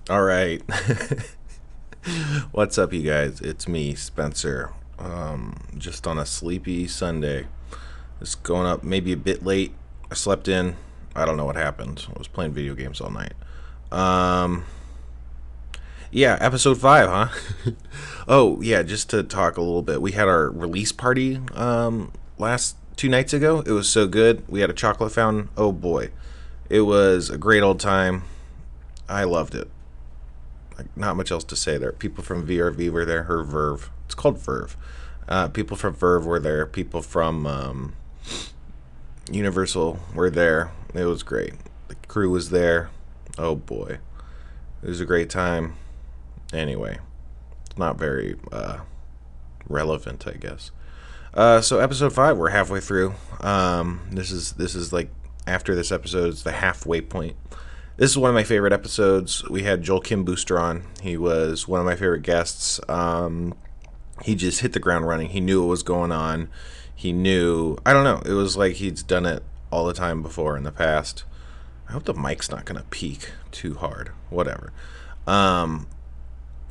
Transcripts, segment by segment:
All right. What's up, you guys? It's me, Spencer. Just on a sleepy Sunday. Just going up maybe a bit late. I slept in. I don't know what happened. I was playing video games all night. Um, yeah, episode 5, huh? Oh, yeah, just to talk a little bit. We had our release party last 2 nights ago. It was so good. We had a chocolate fountain. Oh, boy. It was a great old time. I loved it. Like, not much else to say there. People from VRV were there. Her Verve. It's called Verve. People from Verve were there. People from Universal were there. It was great. The crew was there. Oh boy, it was a great time. Anyway, it's not very relevant, I guess. So episode 5, we're halfway through. This is like after this episode, it's the halfway point. This is one of my favorite episodes. We had Joel Kim Booster on. He was one of my favorite guests. He just hit the ground running. He knew what was going on. He knew. I don't know. It was like he's done it all the time before in the past. I hope the mic's not going to peak too hard. Whatever. I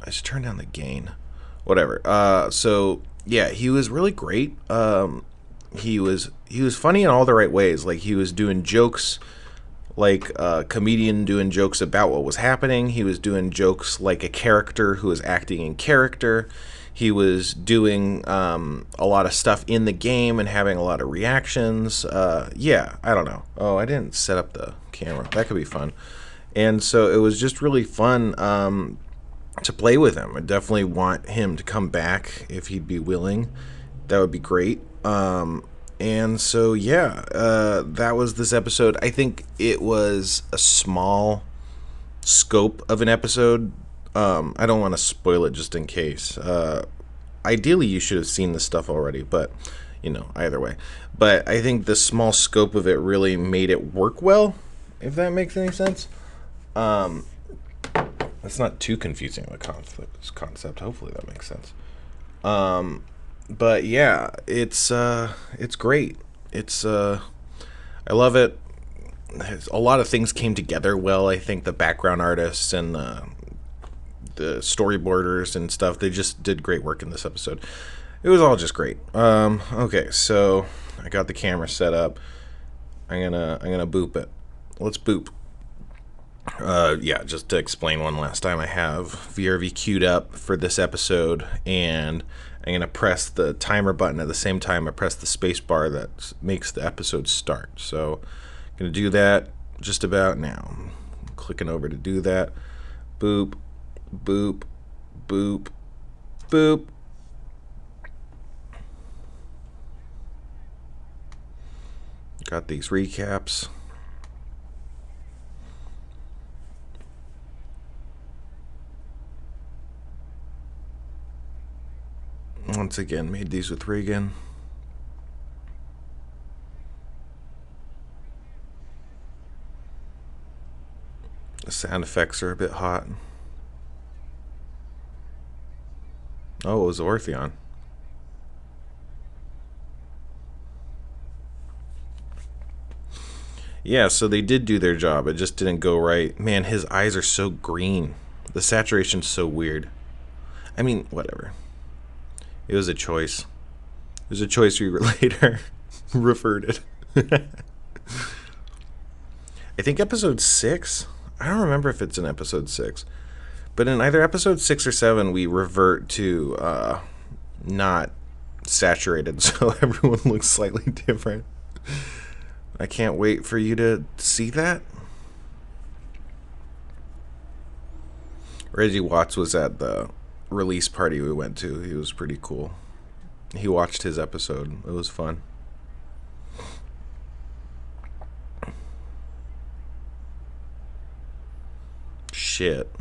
should turn down the gain. Whatever. So yeah, he was really great. He was funny in all the right ways. Like, he was doing jokes like a comedian doing jokes about what was happening. He was doing jokes like a character who was acting in character. He was doing a lot of stuff in the game and having a lot of reactions. Yeah, I don't know. Oh, I didn't set up the camera. That could be fun. And so it was just really fun to play with him. I definitely want him to come back if he'd be willing. That would be great. And so, yeah, that was this episode. I think it was a small scope of an episode. I don't want to spoil it just in case. Ideally, you should have seen this stuff already, but, either way. But I think the small scope of it really made it work well, if that makes any sense. That's not too confusing of a concept. Hopefully that makes sense. But yeah, it's great. I love it. A lot of things came together well. I think the background artists and the storyboarders and stuff, they just did great work in this episode. It was all just great. Okay, so I got the camera set up. I'm gonna boop it. Let's boop. Yeah, just to explain one last time, I have VRV queued up for this episode, and I'm going to press the timer button at the same time I press the space bar that makes the episode start. So I'm going to do that just about now. I'm clicking over to do that. Boop, boop, boop, boop. Got these recaps. Once again, made these with Regan. The sound effects are a bit hot. Oh, it was Orpheon. Yeah, so they did do their job. It just didn't go right. Man, his eyes are so green. The saturation's so weird. I mean, whatever. It was a choice. It was a choice we later reverted. I think episode 6. I don't remember if it's in episode 6. But in either episode 6 or 7, we revert to not saturated, so everyone looks slightly different. I can't wait for you to see that. Reggie Watts was at the release party we went to. He was pretty cool. He watched his episode. It was fun. Shit.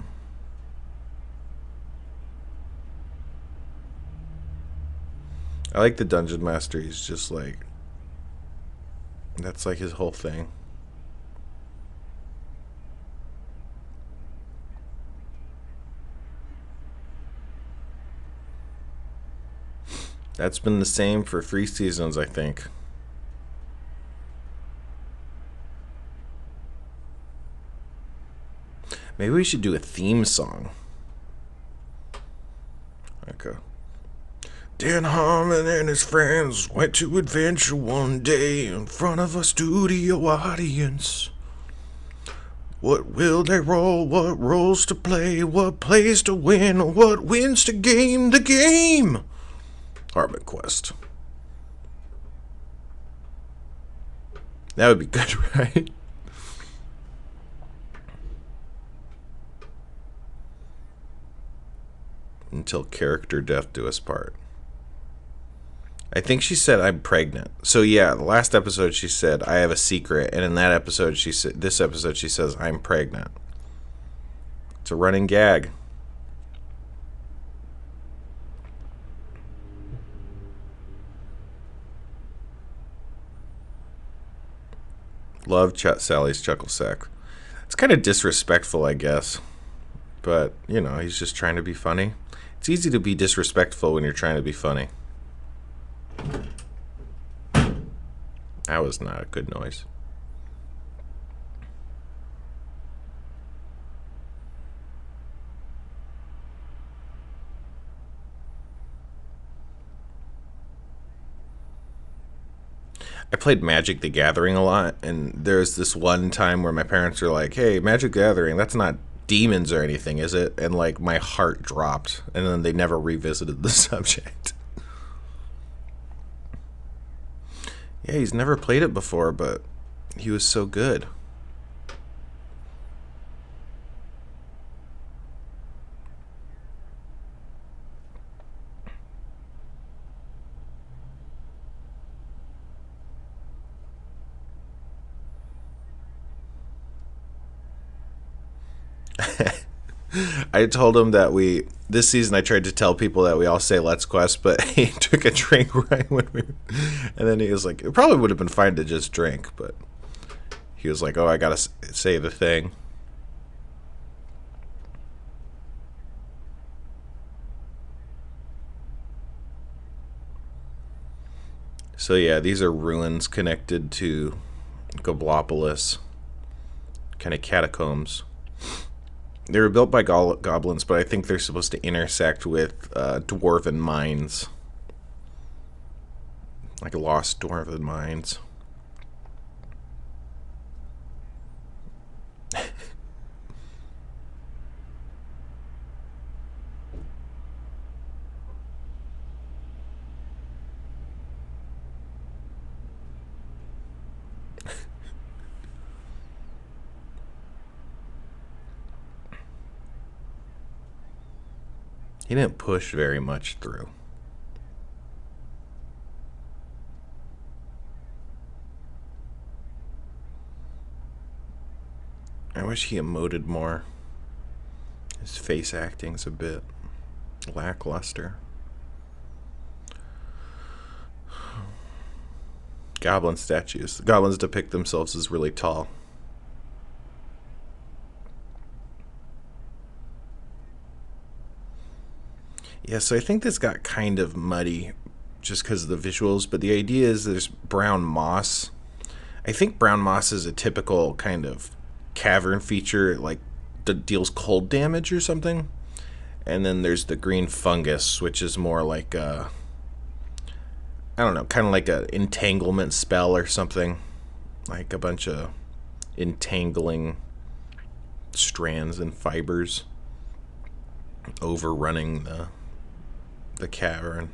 I like the Dungeon Master. He's just like, that's like his whole thing. That's been the same for 3 seasons, I think. Maybe we should do a theme song. Okay. Dan Harmon and his friends went to adventure one day in front of a studio audience. What will they roll? What roles to play? What plays to win? What wins to game the game? Harmonquest. That would be good, right? Until character death do us part. I think she said I'm pregnant. So yeah, the last episode she said I have a secret, and in that episode this episode she says I'm pregnant. It's a running gag. Love Sally's chuckle sack. It's kind of disrespectful, I guess. But, you know, he's just trying to be funny. It's easy to be disrespectful when you're trying to be funny. That was not a good noise. I played Magic the Gathering a lot, and there's this one time where my parents were like, hey, Magic the Gathering, that's not demons or anything, is it? And, like, my heart dropped, and then they never revisited the subject. Yeah, he's never played it before, but he was so good. I told him that this season I tried to tell people that we all say Let's Quest, but he took a drink right when and then he was like, it probably would have been fine to just drink, but he was like, oh, I gotta say the thing. So yeah, these are ruins connected to Goblopolis, kind of catacombs. They were built by goblins, but I think they're supposed to intersect with dwarven mines. Like lost dwarven mines. He didn't push very much through. I wish he emoted more. His face acting's a bit lackluster. Goblin statues. The goblins depict themselves as really tall. Yeah, so I think this got kind of muddy just because of the visuals, but the idea is there's brown moss. I think brown moss is a typical kind of cavern feature, like that deals cold damage or something. And then there's the green fungus, which is more like I don't know, kind of like a entanglement spell or something, like a bunch of entangling strands and fibers overrunning the cavern.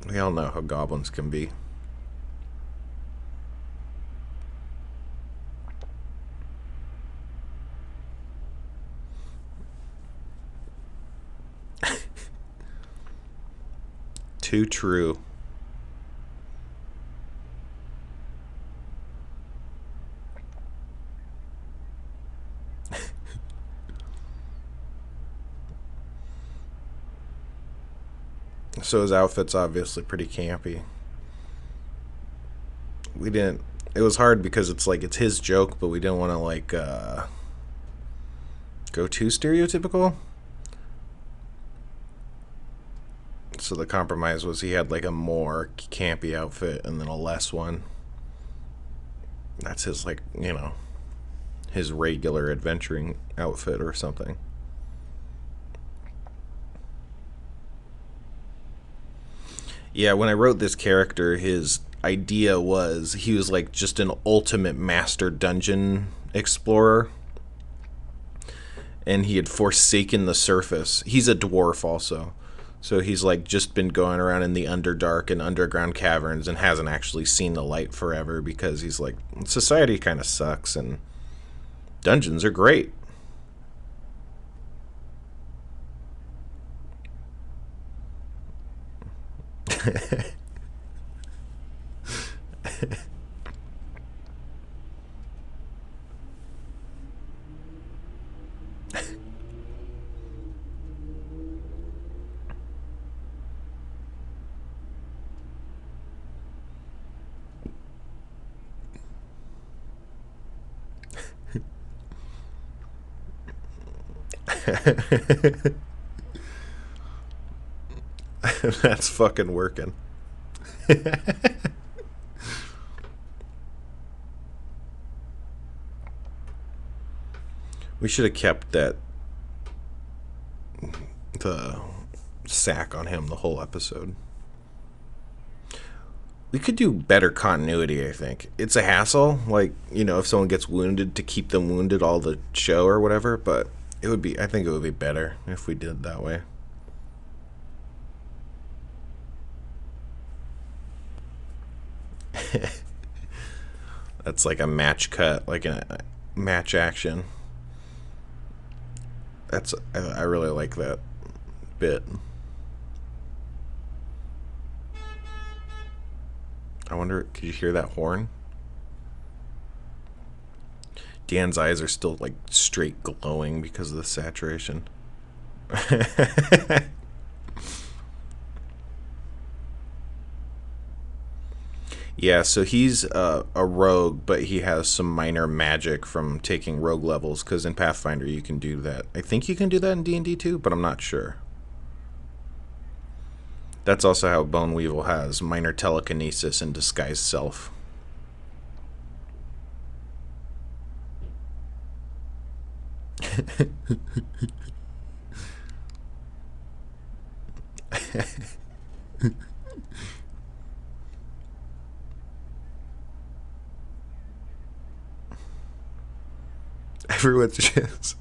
We all know how goblins can be. Too true. So his outfit's obviously pretty campy. We didn't. It was hard because it's like it's his joke, but we didn't want to like go too stereotypical. So the compromise was he had like a more campy outfit and then a less one. That's his like his regular adventuring outfit or something. Yeah, when I wrote this character, his idea was he was like just an ultimate master dungeon explorer, and he had forsaken the surface. He's a dwarf also. So he's like just been going around in the underdark and underground caverns and hasn't actually seen the light forever because he's like, society kind of sucks and dungeons are great. That's fucking working. We should have kept the sack on him the whole episode. We could do better continuity, I think. It's a hassle, like, if someone gets wounded to keep them wounded all the show or whatever, but I think it would be better if we did it that way. That's like a match cut, like a match action. I really like that bit. I wonder, could you hear that horn? Dan's eyes are still like straight glowing because of the saturation. Yeah, so he's a rogue, but he has some minor magic from taking rogue levels. Because in Pathfinder you can do that. I think you can do that in D&D too, but I'm not sure. That's also how Bone Weevil has minor telekinesis and disguised self. Everyone's just.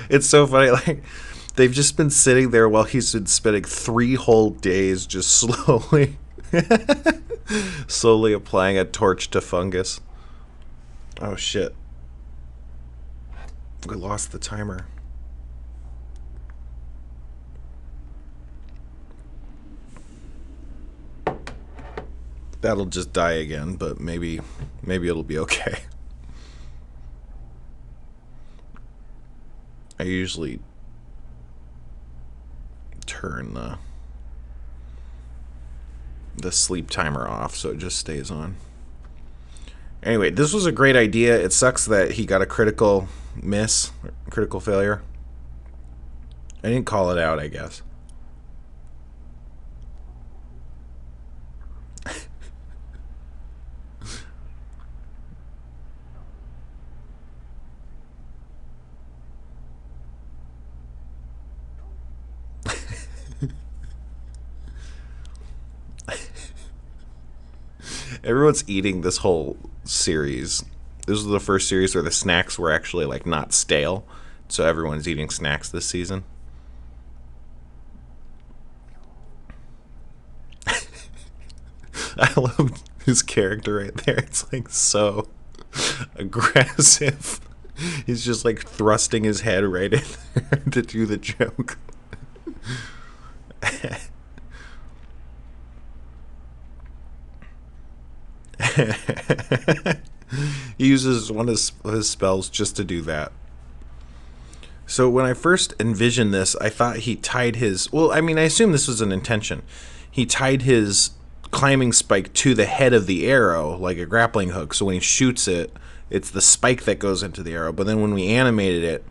It's so funny, like they've just been sitting there while he's been spending 3 whole days just slowly applying a torch to fungus. Oh shit, we lost the timer. That'll just die again, but maybe it'll be okay. I usually turn the sleep timer off so it just stays on. Anyway, this was a great idea. It sucks that he got a critical failure. I didn't call it out, I guess. Everyone's eating this whole series. This was the first series where the snacks were actually like not stale, so everyone's eating snacks this season. I love his character right there. It's like so aggressive. He's just like thrusting his head right in there to do the joke. He uses one of his spells just to do that. So when I first envisioned this, I thought he tied his. Well, I mean, I assume this was an intention. He tied his climbing spike to the head of the arrow like a grappling hook. So when he shoots it, it's the spike that goes into the arrow. But then when we animated it,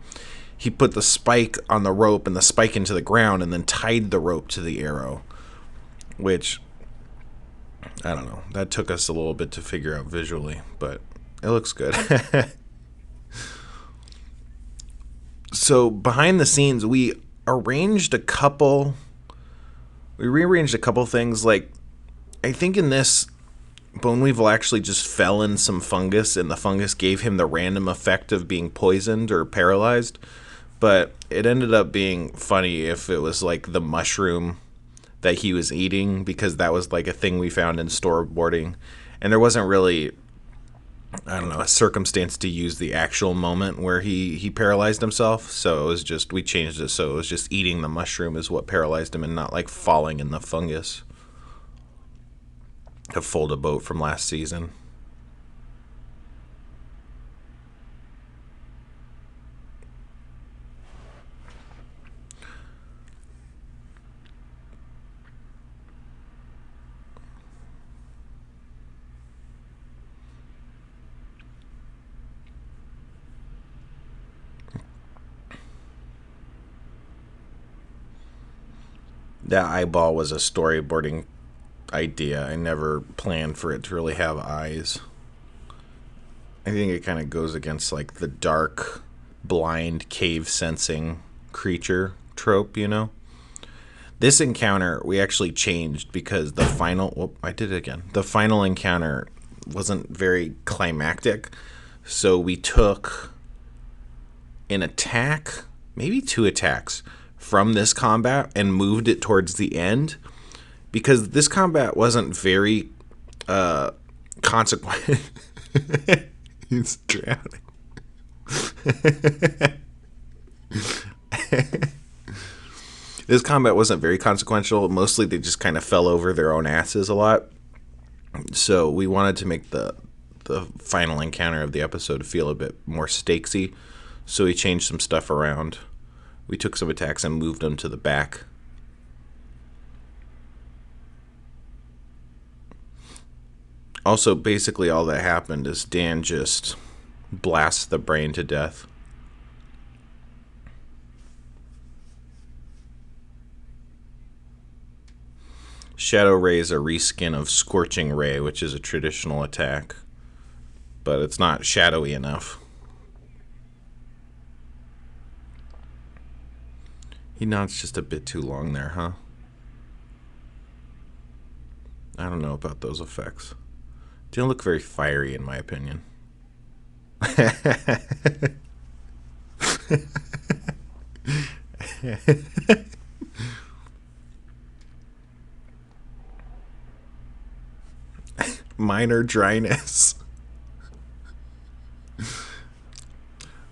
he put the spike on the rope and the spike into the ground and then tied the rope to the arrow, which, I don't know. That took us a little bit to figure out visually, but it looks good. So behind the scenes, we rearranged a couple things. Like, I think in this, Boneweevil actually just fell in some fungus, and the fungus gave him the random effect of being poisoned or paralyzed. But it ended up being funny if it was like the mushroom that he was eating, because that was like a thing we found in storyboarding, and there wasn't really, I don't know, a circumstance to use the actual moment where he paralyzed himself. So it was just, we changed it so it was just eating the mushroom is what paralyzed him, and not like falling in the fungus. A fold a boat from last season. That eyeball was a storyboarding idea. I never planned for it to really have eyes. I think it kind of goes against like the dark, blind, cave sensing creature trope, you know? This encounter we actually changed because the final, I did it again. The final encounter wasn't very climactic. So we took an attack, maybe 2 attacks from this combat and moved it towards the end, because this combat wasn't very consequential. He's drowning. This combat wasn't very consequential. Mostly they just kind of fell over their own asses a lot. So we wanted to make the final encounter of the episode feel a bit more stakesy. So we changed some stuff around. We took some attacks and moved them to the back. Also, basically all that happened is Dan just blasts the brain to death. Shadow Ray is a reskin of Scorching Ray, which is a traditional attack, but it's not shadowy enough. He nods just a bit too long there, huh? I don't know about those effects. Didn't look very fiery, in my opinion. Minor dryness.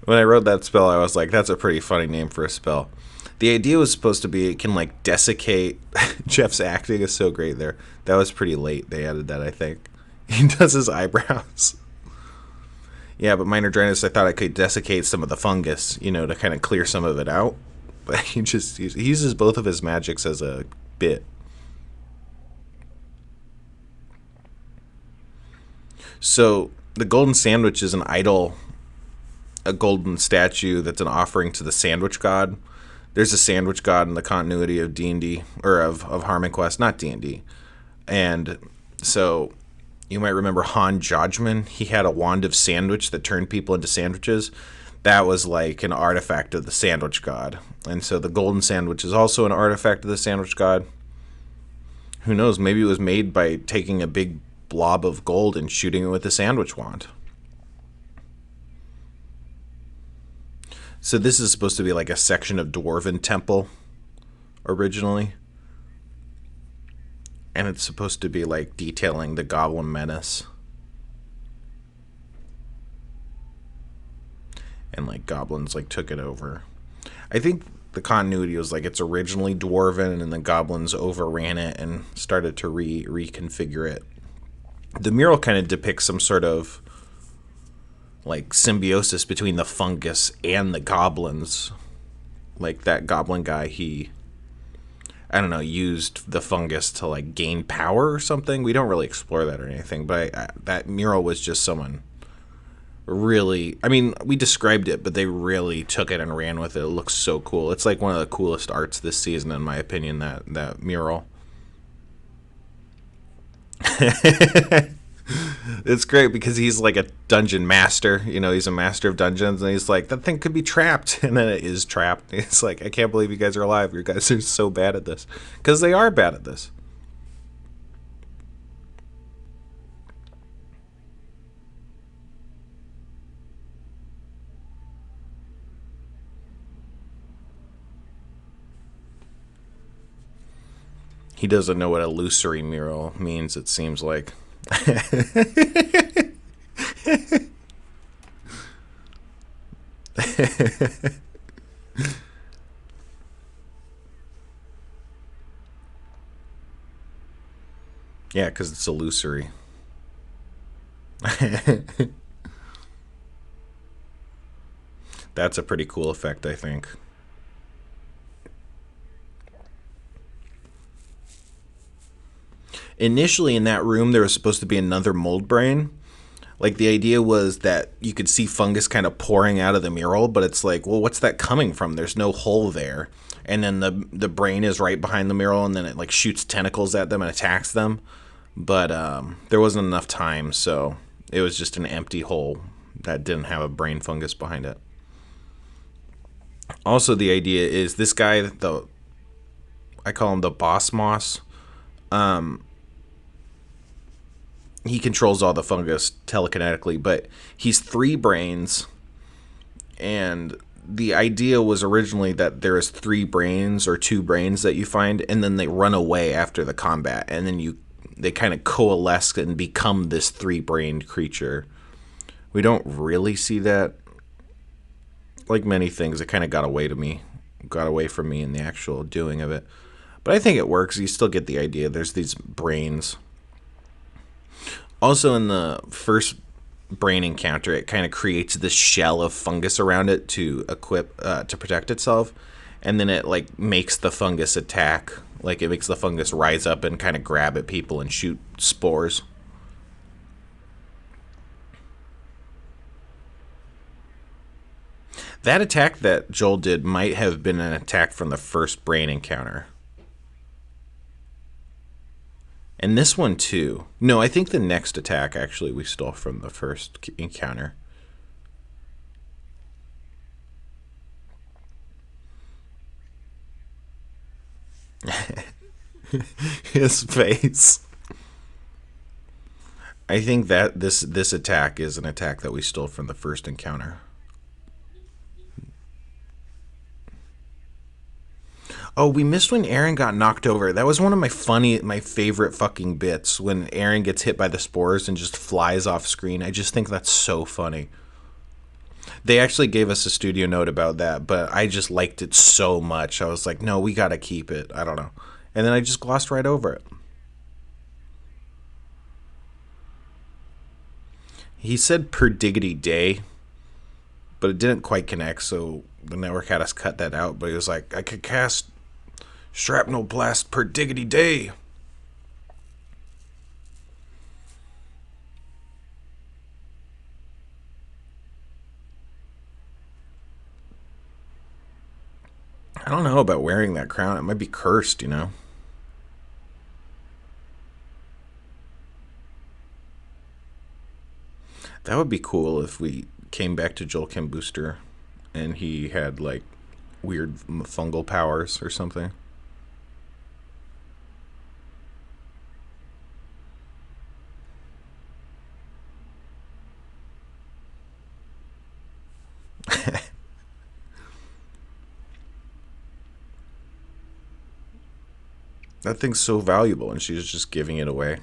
When I wrote that spell, I was like, that's a pretty funny name for a spell. The idea was supposed to be it can like desiccate. Jeff's acting is so great there. That was pretty late. They added that, I think. He does his eyebrows. Yeah, but minor dryness, I thought I could desiccate some of the fungus, you know, to kind of clear some of it out. But he uses both of his magics as a bit. So the golden sandwich is an idol, a golden statue that's an offering to the sandwich god. There's a sandwich god in the continuity of D&D, or of Harmonquest, not D&D. And so you might remember Han Jodgman. He had a wand of sandwich that turned people into sandwiches. That was like an artifact of the sandwich god. And so the golden sandwich is also an artifact of the sandwich god. Who knows, maybe it was made by taking a big blob of gold and shooting it with a sandwich wand. So this is supposed to be like a section of Dwarven Temple originally. And it's supposed to be like detailing the Goblin Menace. And like goblins like took it over. I think the continuity was like it's originally Dwarven and then the goblins overran it and started to reconfigure it. The mural kind of depicts some sort of like symbiosis between the fungus and the goblins. Like that goblin guy, he, I don't know, used the fungus to like gain power or something. We don't really explore that or anything, but that mural was just someone really, I mean, we described it, but they really took it and ran with it. It looks so cool. It's like one of the coolest arts this season, in my opinion, that mural. It's great because he's like a dungeon master. You know, he's a master of dungeons, and he's like, that thing could be trapped, and then it is trapped. It's like, I can't believe you guys are alive. You guys are so bad at this, because they are bad at this. He doesn't know what illusory mural means. It seems like. Yeah, because it's illusory. That's a pretty cool effect, I think. Initially, in that room, there was supposed to be another mold brain. Like, the idea was that you could see fungus kind of pouring out of the mural, but it's like, well, what's that coming from? There's no hole there. And then the brain is right behind the mural, and then it like shoots tentacles at them and attacks them. But there wasn't enough time, so it was just an empty hole that didn't have a brain fungus behind it. Also, the idea is this guy, the I call him the boss moss. Um, he controls all the fungus telekinetically, but he's three brains, and the idea was originally that there is three brains or two brains that you find, and then they run away after the combat, and then they kind of coalesce and become this three-brained creature. We don't really see that. Like many things, it kind of got away from me in the actual doing of it. But I think it works. You still get the idea. There's these brains. Also, in the first brain encounter, it kind of creates this shell of fungus around it to to protect itself, and then it like makes the fungus attack. Like it makes the fungus rise up and kind of grab at people and shoot spores. That attack that Joel did might have been an attack from the first brain encounter. And this one too. No, I think the next attack actually we stole from the first encounter. His face. I think that this attack is an attack that we stole from the first encounter. Oh, we missed when Aaron got knocked over. That was one of my favorite fucking bits when Aaron gets hit by the spores and just flies off screen. I just think that's so funny. They actually gave us a studio note about that, but I just liked it so much. I was like, no, we gotta keep it. I don't know. And then I just glossed right over it. He said per diggity day, but it didn't quite connect, so the network had us cut that out. But he was like, I could cast shrapnel blast per diggity day. I don't know about wearing that crown. It might be cursed, you know? That would be cool if we came back to Joel Kim Booster and he had, like, weird fungal powers or something. That thing's so valuable, and she's just giving it away.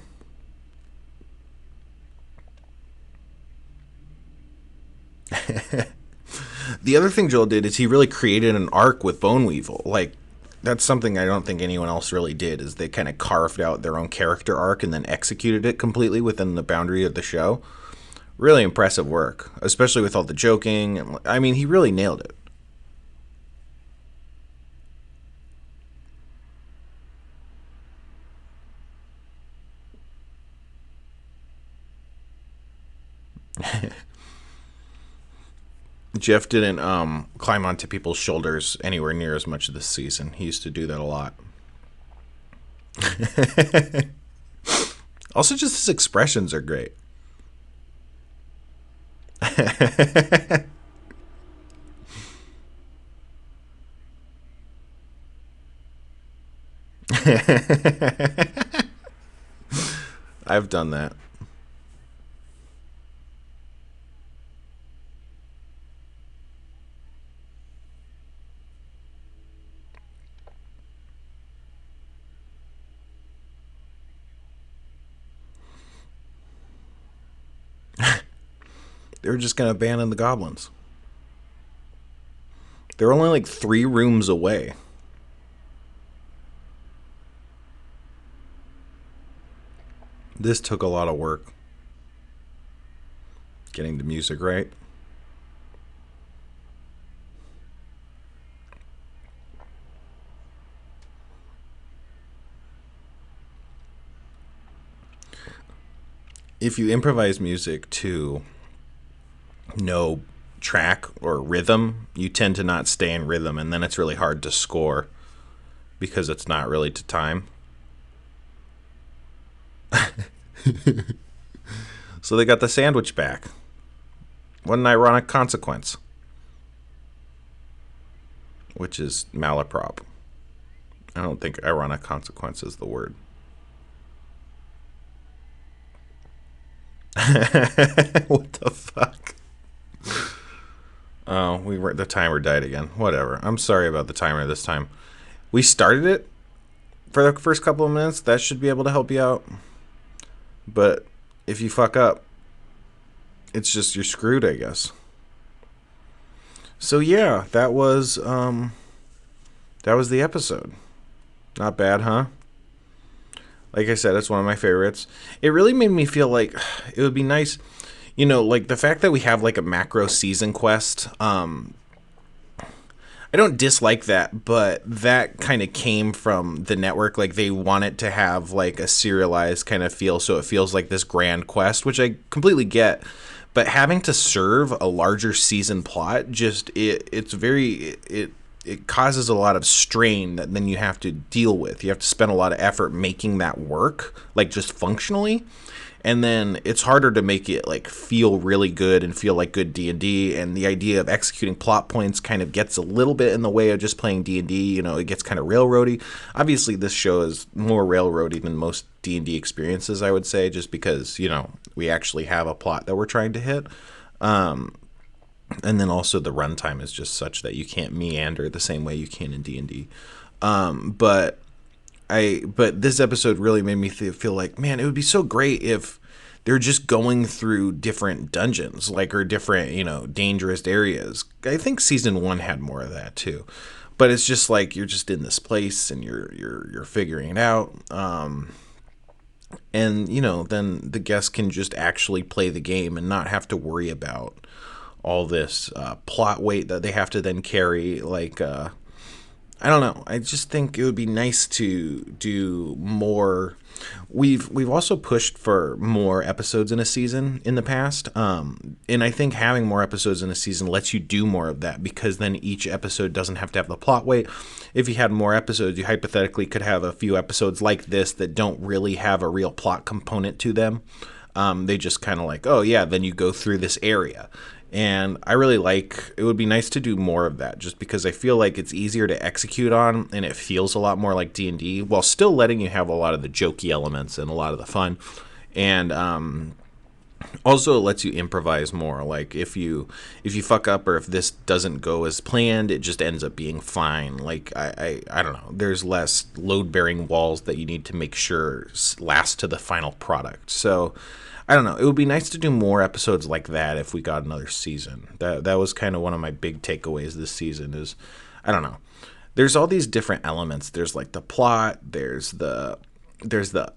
The other thing Joel did is he really created an arc with Bone Weevil. Like, That's something I don't think anyone else really did, is they kind of carved out their own character arc and then executed it completely within the boundary of the show. Really impressive work, especially with all the joking. I mean, he really nailed it. Jeff didn't climb onto people's shoulders anywhere near as much this season. He used to do that a lot. Also, just his expressions are great. I've done that. They were just going to abandon the goblins. They're only like 3 rooms away. This took a lot of work. Getting the music right. If you improvise music to no track or rhythm, you tend to not stay in rhythm, and then it's really hard to score because it's not really to time. So they got the sandwich back. What an ironic consequence. Which is malaprop. I don't think ironic consequence is the word. What the fuck? Oh, the timer died again. Whatever. I'm sorry about the timer this time. We started it for the first couple of minutes. That should be able to help you out. But if you fuck up, it's just you're screwed, I guess. So yeah, that was the episode. Not bad, huh? Like I said, it's one of my favorites. It really made me feel like it would be nice, like the fact that we have like a macro season quest. I don't dislike that, but that kind of came from the network. Like they want it to have like a serialized kind of feel, so it feels like this grand quest, which I completely get. But having to serve a larger season plot, it causes a lot of strain that then you have to deal with. You have to spend a lot of effort making that work, like just functionally. And then it's harder to make it like feel really good and feel like good D&D. And the idea of executing plot points kind of gets a little bit in the way of just playing D&D. It gets kind of railroady. Obviously, this show is more railroady than most D&D experiences, I would say, just because, we actually have a plot that we're trying to hit. And then also the runtime is just such that you can't meander the same way you can in D&D. But this episode really made me feel like, man, it would be so great if they're just going through different dungeons, or different, dangerous areas. I think season 1 had more of that too. But it's just like you're just in this place and you're figuring it out. And then the guests can just actually play the game and not have to worry about all this plot weight that they have to then carry. I don't know. I just think it would be nice to do more. We've also pushed for more episodes in a season in the past, and I think having more episodes in a season lets you do more of that, because then each episode doesn't have to have the plot weight. If you had more episodes, you hypothetically could have a few episodes like this that don't really have a real plot component to them. They just kind of like, oh yeah, then you go through this area. And I really it would be nice to do more of that, just because I feel like it's easier to execute on and it feels a lot more like D&D, while still letting you have a lot of the jokey elements and a lot of the fun. And also it lets you improvise more. Like if you fuck up, or if this doesn't go as planned, it just ends up being fine. Like I don't know, there's less load-bearing walls that you need to make sure last to the final product. So I don't know. It would be nice to do more episodes like that if we got another season. That was kind of one of my big takeaways this season is, I don't know. there's all these different elements. There's like the plot, there's the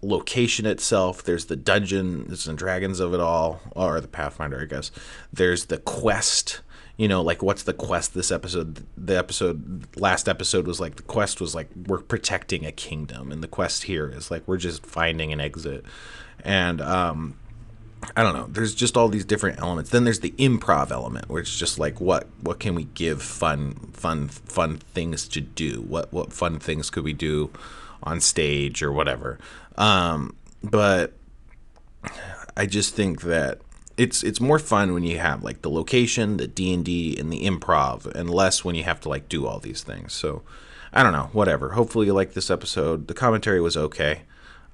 location itself, there's the Dungeons and Dragons of it all, or the Pathfinder, I guess. There's the quest. Like what's the quest this episode? Last episode was like the quest was like we're protecting a kingdom, and the quest here is like we're just finding an exit. And I don't know. There's just all these different elements. Then there's the improv element, where it's just like what can we give fun things to do? What fun things could we do on stage or whatever? But I just think that it's more fun when you have like the location, the D&D, and the improv, and less when you have to like do all these things. So I don't know. Whatever. Hopefully you like this episode. The commentary was okay.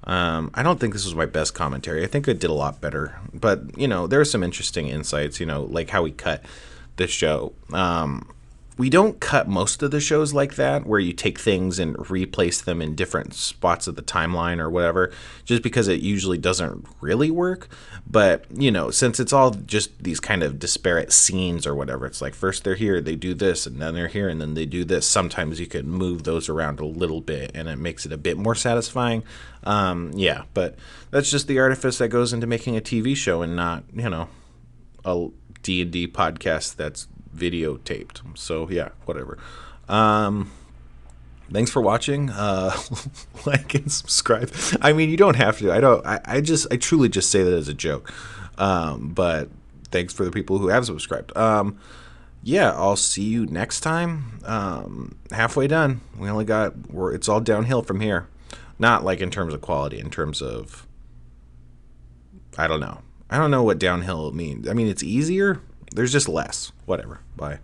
I don't think this was my best commentary. I think I did a lot better. But, there are some interesting insights, like how we cut the show. We don't cut most of the shows like that, where you take things and replace them in different spots of the timeline or whatever, just because it usually doesn't really work. But, since it's all just these kind of disparate scenes or whatever, it's like first they're here, they do this, and then they're here, and then they do this. Sometimes you can move those around a little bit, and it makes it a bit more satisfying. Yeah, but that's just the artifice that goes into making a TV show and not, a D&D podcast that's videotaped. So yeah, whatever. Thanks for watching. Like and subscribe. I mean, you don't have to. I truly just say that as a joke. But thanks for the people who have subscribed. Yeah, I'll see you next time. Halfway done. It's all downhill from here. Not like in terms of quality, in terms of, I don't know what downhill means. I mean, it's easier. There's just less. Whatever. Bye.